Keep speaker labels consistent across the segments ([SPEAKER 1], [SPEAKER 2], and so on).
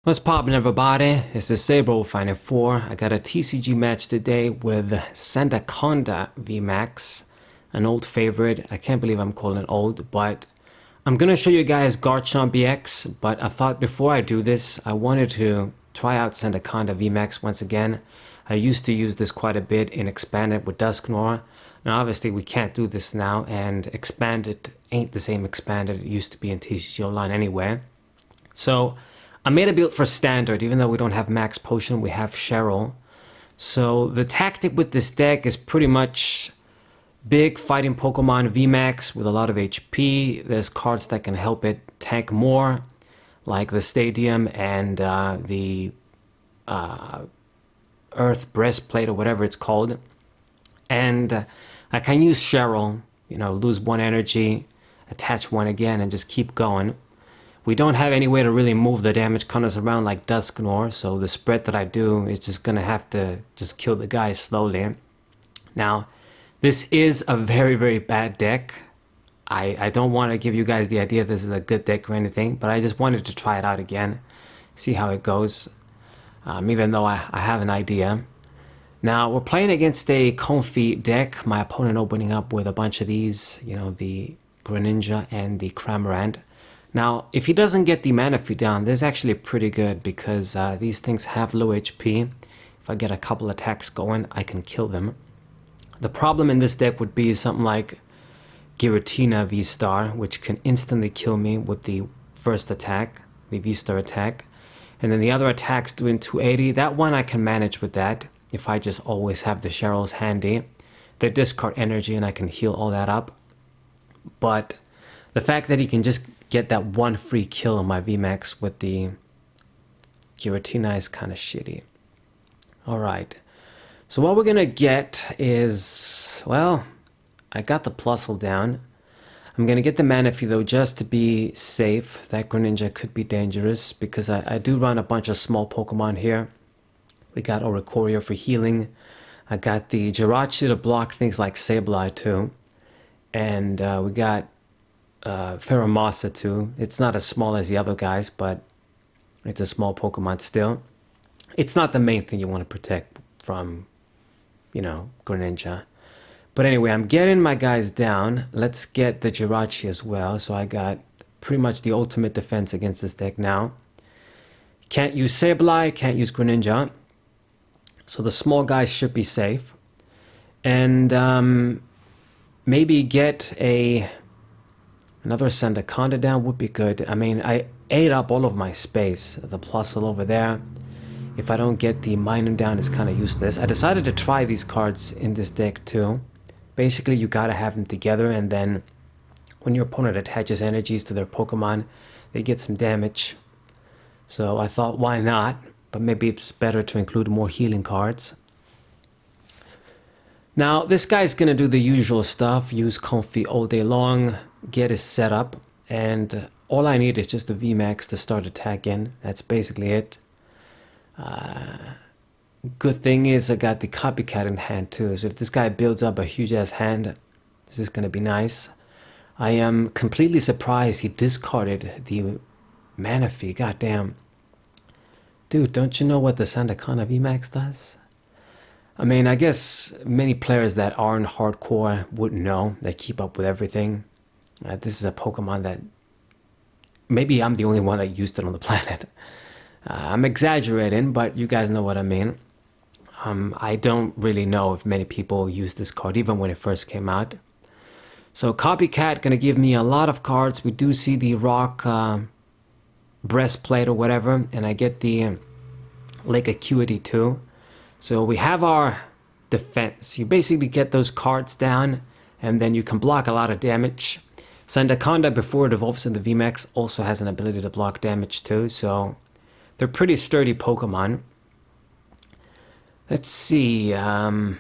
[SPEAKER 1] What's poppin', everybody? It's the Saber Finer 4. I got a TCG match today with Sandaconda VMAX, an old favorite. I can't believe I'm calling it old, but I'm gonna show you guys Giratina VMAX, but I thought before I do this, I wanted to try out Sandaconda VMAX once again. I used to use this quite a bit in Expanded with Dusknoir. Now obviously we can't do this now, and Expanded ain't the same Expanded it used to be in TCG Online anyway. So I made a build for Standard. Even though we don't have Max Potion, we have Cheryl. So the tactic with this deck is pretty much big fighting Pokemon VMAX with a lot of HP. There's cards that can help it tank more, like the Stadium and the Earth Breastplate or whatever it's called. And I can use Cheryl, lose one energy, attach one again, and just keep going. We don't have any way to really move the damage counters around like Dusknoir, so the spread that I do is just gonna have to just kill the guy slowly. Now, this is a very, very bad deck. I don't want to give you guys the idea this is a good deck or anything, but I just wanted to try it out again, see how it goes, even though I have an idea. Now, we're playing against a comfy deck. My opponent opening up with a bunch of these, the Greninja and the Cramorant. Now, if he doesn't get the mana fee down, this is actually pretty good because these things have low HP. If I get a couple attacks going, I can kill them. The problem in this deck would be something like Giratina VSTAR, which can instantly kill me with the first attack, the VSTAR attack. And then the other attacks doing 280. That one I can manage with that if I just always have the Cheryls handy. They discard energy and I can heal all that up. But the fact that he can just get that one free kill on my VMAX with the Giratina is kind of shitty. Alright, so what we're gonna get is, well, I got the Plusle down. I'm gonna get the mana fee though just to be safe. That Greninja could be dangerous because I do run a bunch of small Pokemon here. We got Oricorio for healing. I got the Giratina to block things like Sableye too. And we got Pheromosa too. It's not as small as the other guys, but it's a small Pokemon still. It's not the main thing you want to protect from, Greninja. But anyway, I'm getting my guys down. Let's get the Giratina as well. So I got pretty much the ultimate defense against this deck now. Can't use Sableye, can't use Greninja. So the small guys should be safe. And maybe get another Sandaconda down would be good. I mean, I ate up all of my space. The Plusle over there. If I don't get the Minun down, it's kind of useless. I decided to try these cards in this deck too. Basically, you gotta have them together, and then when your opponent attaches energies to their Pokemon, they get some damage. So I thought, why not? But maybe it's better to include more healing cards. Now, this guy's gonna do the usual stuff, use Comfy all day long, get his setup, and all I need is just the VMAX to start attacking. That's basically it. Good thing is I got the Copycat in hand too, so if this guy builds up a huge ass hand, this is gonna be nice. I am completely surprised he discarded the mana fee, goddamn. Dude, don't you know what the Sandaconda VMAX does? I mean, I guess many players that aren't hardcore wouldn't know. They keep up with everything. This is a Pokemon that maybe I'm the only one that used it on the planet. I'm exaggerating, but you guys know what I mean. I don't really know if many people use this card, even when it first came out. So Copycat gonna give me a lot of cards. We do see the Rock Breastplate or whatever, and I get the Lake Acuity too. So we have our defense. You basically get those cards down, and then you can block a lot of damage. Sandaconda, before it evolves into VMAX, also has an ability to block damage too, so they're pretty sturdy Pokemon. Let's see, Level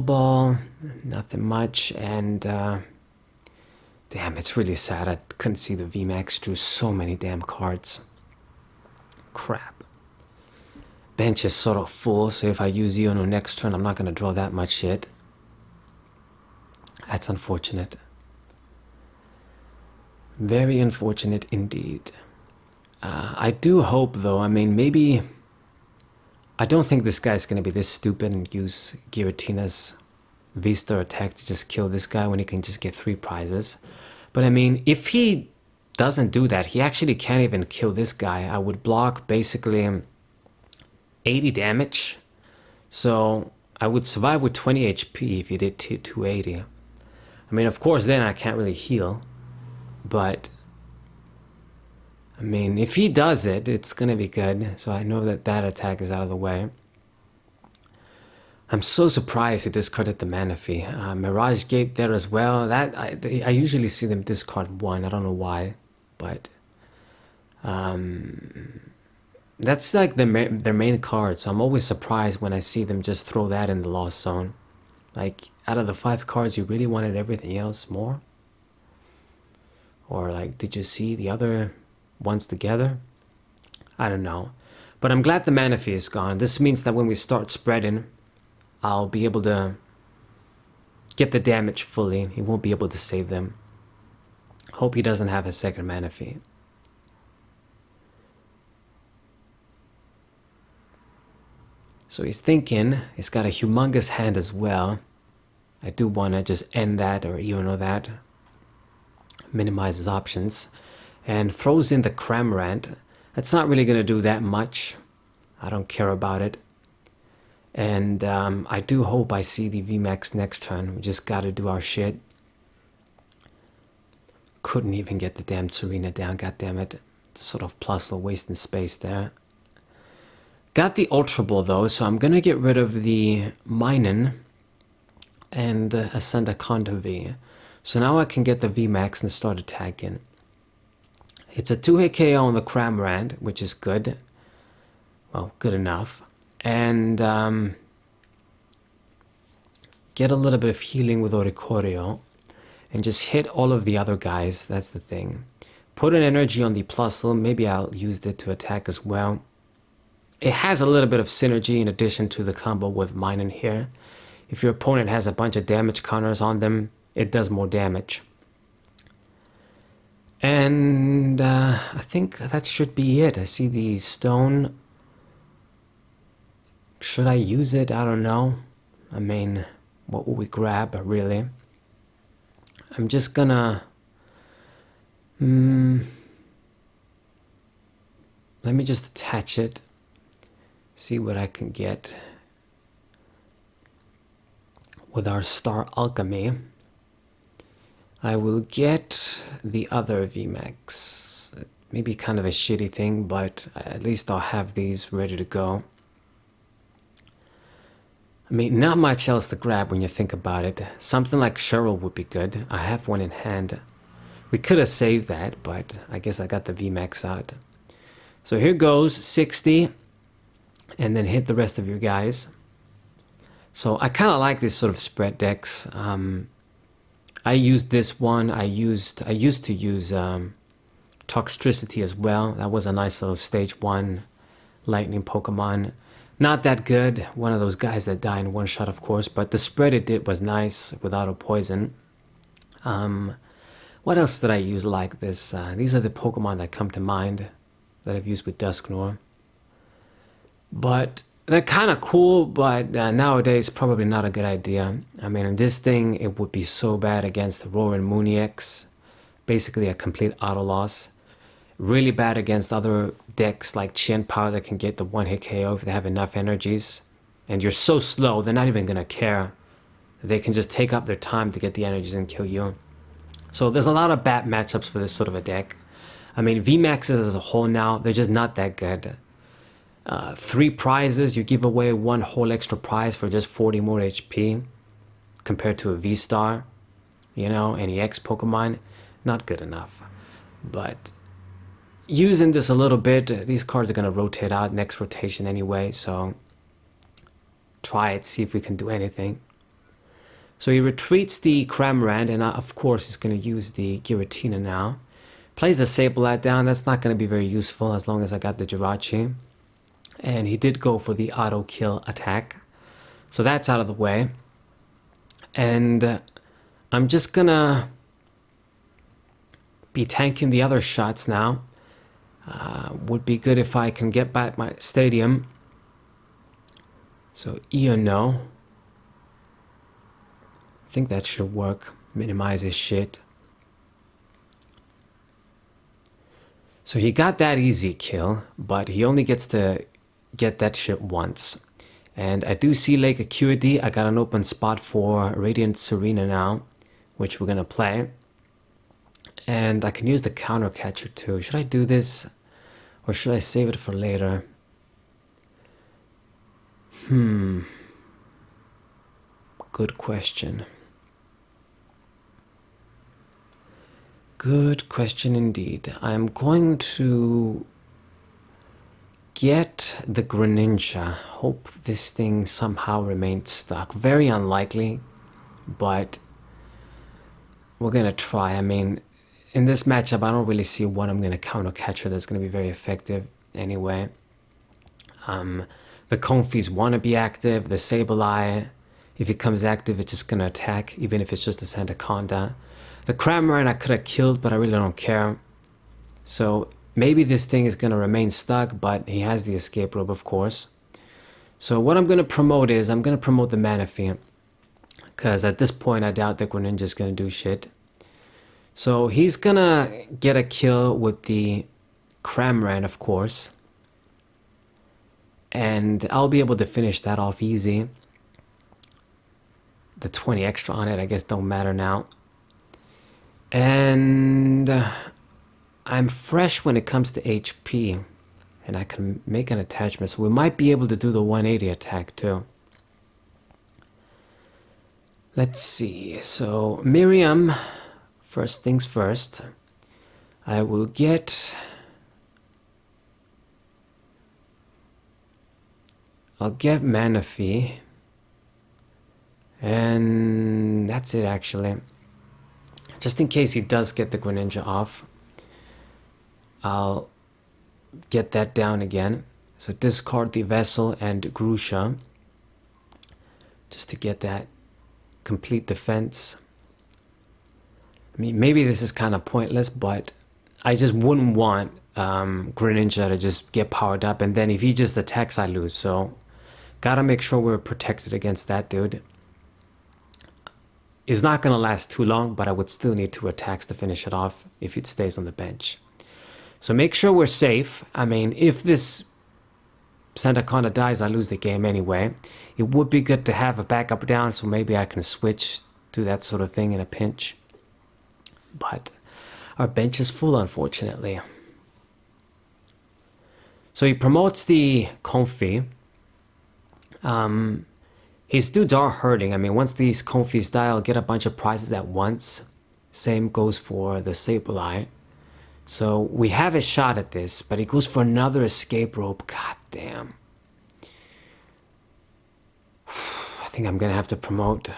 [SPEAKER 1] Ball, nothing much, and damn, it's really sad I couldn't see the VMAX drew so many damn cards. Crap. Bench is sort of full, so if I use Iono next turn, I'm not going to draw that much shit. That's unfortunate. Very unfortunate indeed. I do hope, though, I mean, maybe... I don't think this guy's going to be this stupid and use Giratina's V-Star attack to just kill this guy when he can just get 3 prizes. But I mean, if he doesn't do that, he actually can't even kill this guy. I would block basically 80 damage. So I would survive with 20 HP if he did 280. I mean, of course, then I can't really heal. But I mean, if he does it, it's going to be good. So I know that that attack is out of the way. I'm so surprised he discarded the mana fee. Mirage Gate there as well. That I usually see them discard 1. I don't know why. But that's like their main card. So I'm always surprised when I see them just throw that in the Lost Zone. Like, out of the 5 cards, you really wanted everything else more? Or like, did you see the other ones together? I don't know. But I'm glad the mana fee is gone. This means that when we start spreading, I'll be able to get the damage fully. He won't be able to save them. Hope he doesn't have a second mana fee. So he's thinking, he's got a humongous hand as well. I do want to just end that or even know that. Minimize his options. And throws in the Cramorant. That's not really going to do that much. I don't care about it. And I do hope I see the VMAX next turn. We just got to do our shit. Couldn't even get the damn Serena down, goddammit. Sort of plus a wasting space there. Got the Ultra Ball though, so I'm going to get rid of the Minun and a Sandaconda V. So now I can get the VMAX and start attacking. It's a 2-hit KO on the Cramorant, which is good. Well, good enough. And get a little bit of healing with Oricorio. And just hit all of the other guys, that's the thing. Put an energy on the Plusle, maybe I'll use it to attack as well. It has a little bit of synergy in addition to the combo with Minun here. If your opponent has a bunch of damage counters on them, it does more damage. And I think that should be it. I see the stone. Should I use it? I don't know. I mean, what will we grab, really? I'm just gonna... let me just attach it. See what I can get with our Star Alchemy. I will get the other VMAX. Maybe kind of a shitty thing, but at least I'll have these ready to go. I mean, not much else to grab when you think about it. Something like Cheryl would be good. I have one in hand. We could have saved that, but I guess I got the VMAX out. So here goes, 60. And then hit the rest of your guys. So I kind of like this sort of spread decks. I used this one. I used to use Toxtricity as well. That was a nice little stage 1 lightning Pokemon. Not that good. One of those guys that die in one shot, of course. But the spread it did was nice with auto poison. What else did I use like this? These are the Pokemon that come to mind that I've used with Dusknoir. But they're kind of cool, but nowadays probably not a good idea. I mean, in this thing, it would be so bad against Roaring Moonix. Basically a complete auto loss. Really bad against other decks like Chien-Pao that can get the 1-hit KO if they have enough energies. And you're so slow, they're not even going to care. They can just take up their time to get the energies and kill you. So there's a lot of bad matchups for this sort of a deck. I mean, VMAXs as a whole now, they're just not that good. 3 prizes, you give away 1 whole extra prize for just 40 more HP compared to a V-Star, you know, any X Pokemon, not good enough. But using this a little bit, these cards are going to rotate out next rotation anyway, so try it, see if we can do anything. So he retreats the Cramorant, and of course he's going to use the Giratina now. Plays the Sableye down, that's not going to be very useful as long as I got the Jirachi. And he did go for the auto kill attack. So that's out of the way. And I'm just gonna be tanking the other shots now. Would be good if I can get back my stadium. So E or no. I think that should work. Minimize his shit. So he got that easy kill, but he only gets to get that shit once. And I do see Lake Acuity. I got an open spot for Radiant Serena now, which we're gonna play. And I can use the counter catcher too. Should I do this? Or should I save it for later? Good question. Good question indeed. I'm going to get the Greninja. Hope this thing somehow remains stuck. Very unlikely, but we're gonna try. I mean, in this matchup, I don't really see what I'm gonna counter catcher that's gonna be very effective anyway. The Confies want to be active. The Sableye, if it comes active, it's just gonna attack, even if it's just a Sandaconda. The Cramorant I could have killed, but I really don't care. So maybe this thing is gonna remain stuck, but he has the escape rope, of course. So what I'm gonna promote is, I'm gonna promote the Manaphy, because at this point I doubt that Greninja's gonna do shit. So he's gonna get a kill with the Cramorant, of course. And I'll be able to finish that off easy. The 20 extra on it, I guess, don't matter now. And I'm fresh when it comes to HP. And I can make an attachment. So we might be able to do the 180 attack too. Let's see. So Miriam, first things first. I will get... I'll get Manaphy. And that's it actually. Just in case he does get the Greninja off, I'll get that down again. So discard the Vessel and Grusha, just to get that complete defense. I mean, maybe this is kind of pointless, but I just wouldn't want Greninja to just get powered up, and then if he just attacks, I lose. So gotta make sure we're protected against that dude. It's not gonna last too long, but I would still need 2 attacks to finish it off if it stays on the bench. So make sure we're safe. I mean, if this Sandaconda dies, I lose the game anyway. It would be good to have a backup down, so maybe I can switch to that sort of thing in a pinch. But our bench is full, unfortunately. So he promotes the Comfy. His dudes are hurting. I mean, once these Confies die, I'll get a bunch of prizes at once. Same goes for the Sableye. So we have a shot at this, but he goes for another escape rope. God damn. I think I'm gonna have to promote.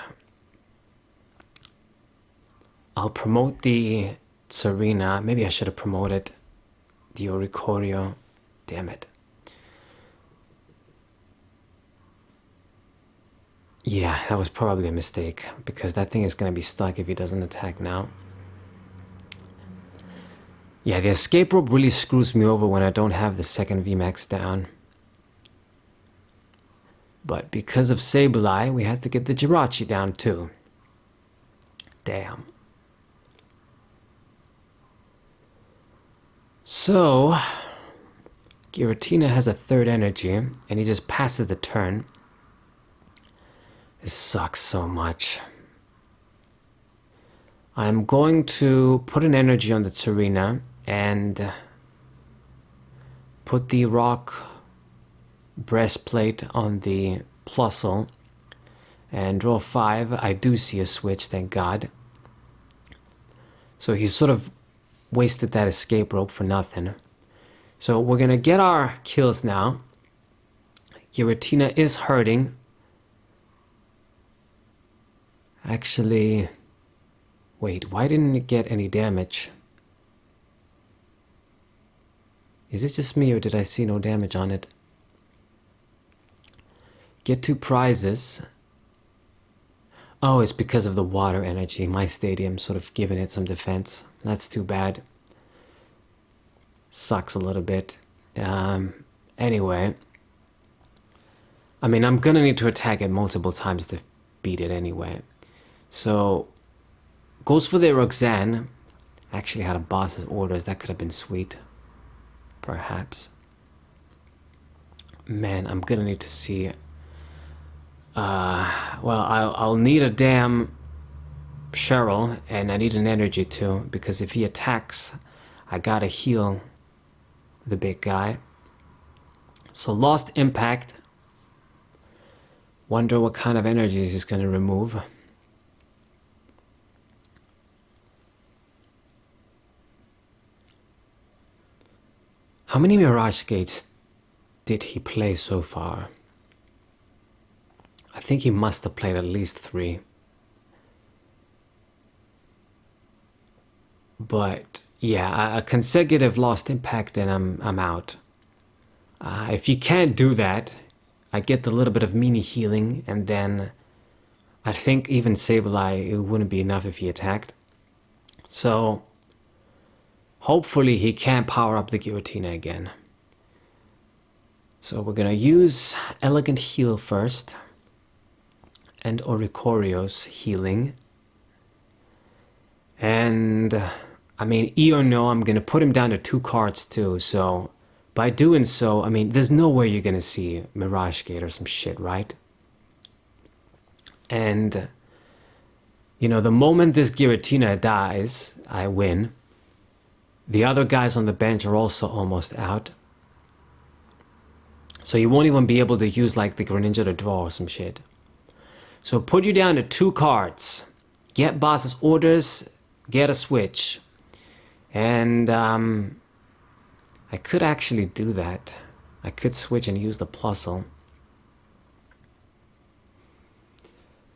[SPEAKER 1] I'll promote the Serena. Maybe I should have promoted the Oricorio. Damn it. Yeah, that was probably a mistake, because that thing is going to be stuck if he doesn't attack now. Yeah, the escape rope really screws me over when I don't have the second VMAX down. But because of Sableye, we had to get the Jirachi down too. Damn. So, Giratina has a 3rd energy, and he just passes the turn. This sucks so much. I'm going to put an energy on the Serena and put the rock breastplate on the Plusle and draw 5. I do see a switch, thank God. So he sort of wasted that escape rope for nothing. So we're gonna get our kills now. Giratina is hurting. Actually, wait, why didn't it get any damage? Is it just me, or did I see no damage on it? Get 2 prizes. Oh, it's because of the water energy. My stadium sort of giving it some defense. That's too bad. Sucks a little bit. Anyway, I mean, I'm gonna need to attack it multiple times to beat it anyway. So, goes for the Roxanne. Actually had a boss's orders. That could have been sweet. Perhaps. Man, I'm gonna need to see. Well, I'll need a damn Cheryl, and I need an energy too, because if he attacks, I gotta heal the big guy. So Lost Impact. Wonder what kind of energies he's gonna remove. How many Mirage Gates did he play so far? I think he must have played at least 3. But yeah, a consecutive Lost Impact and I'm out. If you can't do that, I get the little bit of mini healing, and then I think even Sableye, it wouldn't be enough if he attacked. So hopefully he can power up the Giratina again. So we're gonna use Elegant Heal first, and Oricorio's healing. And I mean, E or no, I'm gonna put him down to 2 cards too, so by doing so, I mean, there's no way you're gonna see Mirage Gate or some shit, right? And you know, the moment this Giratina dies, I win. The other guys on the bench are also almost out. So you won't even be able to use like the Greninja to draw or some shit. So put you down to 2 cards. Get boss's orders, get a switch. And I could actually do that. I could switch and use the Plusle.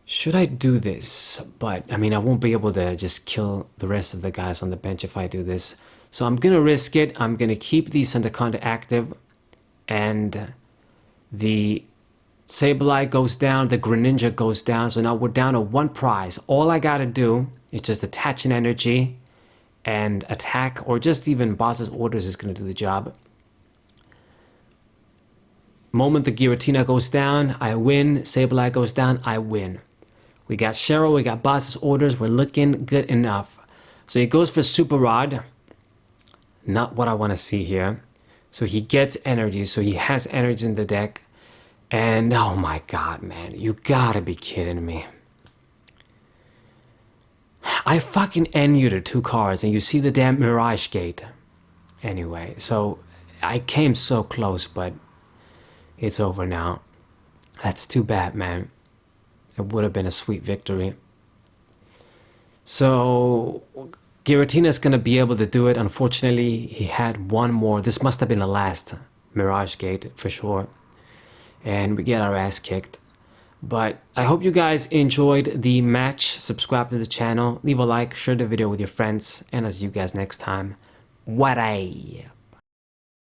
[SPEAKER 1] Should I do this? But I mean, I won't be able to just kill the rest of the guys on the bench if I do this. So I'm gonna risk it. I'm gonna keep the Sandaconda active, and the Sableye goes down, the Greninja goes down. So now we're down to 1 prize. All I gotta do is just attach an energy and attack, or just even boss's orders is gonna do the job. Moment the Giratina goes down, I win. Sableye goes down, I win. We got Cheryl, we got boss's orders, we're looking good enough. So he goes for Super Rod. Not what I want to see here. So he gets energy, so he has energy in the deck. And oh my god, man, you gotta be kidding me. I fucking end you to 2 cards and you see the damn Mirage Gate. Anyway, so I came so close, but it's over now. That's too bad, man. It would have been a sweet victory. So Giratina's gonna be able to do it. Unfortunately, he had 1 more. This must have been the last Mirage Gate for sure. And we get our ass kicked. But I hope you guys enjoyed the match. Subscribe to the channel, leave a like, share the video with your friends, and I'll see you guys next time. What a